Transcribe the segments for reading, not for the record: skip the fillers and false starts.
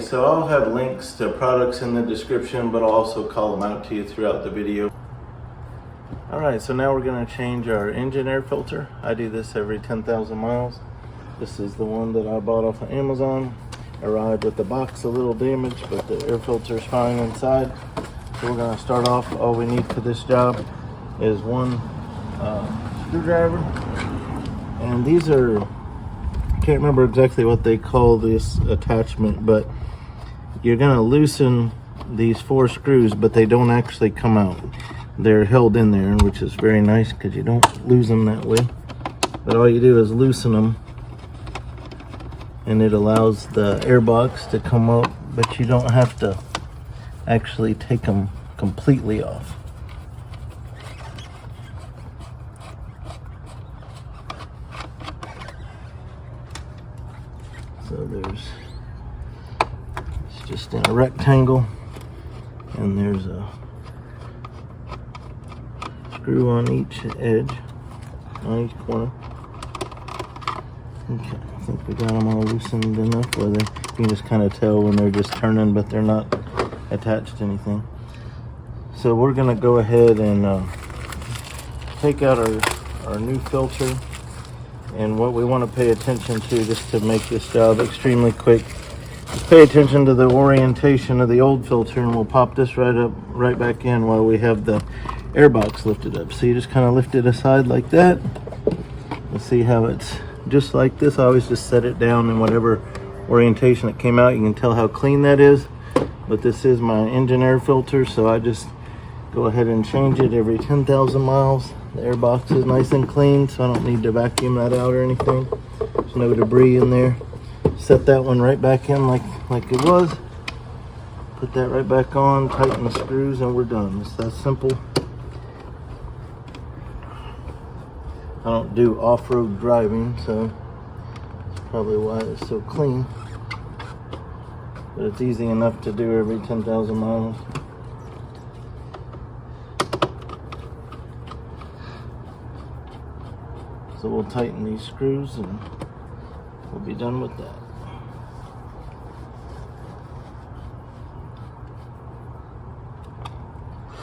so I'll have links to products in the description, but I'll also call them out to you throughout the video. Alright, so now we're going to change our engine air filter. I do this every 10,000 miles. This is the one that I bought off of Amazon. Arrived with the box a little damaged, but the air filter is fine inside. So we're going to start off. All we need for this job is one screwdriver. And these are, I can't remember exactly what they call this attachment, but you're going to loosen these 4 screws, but they don't actually come out. They're held in there, which is very nice because you don't lose them that way. But all you do is loosen them, and it allows the air box to come up, but you don't have to actually take them completely off. So it's just in a rectangle, and there's a screw on each edge, on each corner. Okay, I think we got them all loosened enough where you can just kind of tell when they're just turning, but they're not attached to anything. So we're gonna go ahead and take out our new filter. And what we want to pay attention to, just to make this job extremely quick, is pay attention to the orientation of the old filter, and we'll pop this right back in while we have the air box lifted up. So you just kind of lift it aside like that. Let's see how it's just like this. I always just set it down in whatever orientation it came out. You can tell how clean that is. But this is my engine air filter, so I just go ahead and change it every 10,000 miles. The air box is nice and clean, so I don't need to vacuum that out or anything. There's no debris in there. Set that one right back in like it was. Put that right back on, tighten the screws, and we're done. It's that simple. I don't do off-road driving, so that's probably why it's so clean. But it's easy enough to do every 10,000 miles. So we'll tighten these screws and we'll be done with that.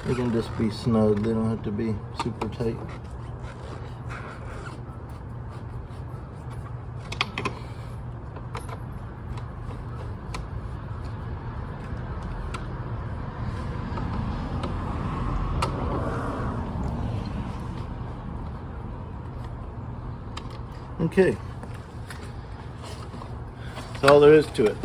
They can just be snug, they don't have to be super tight. Okay, that's all there is to it.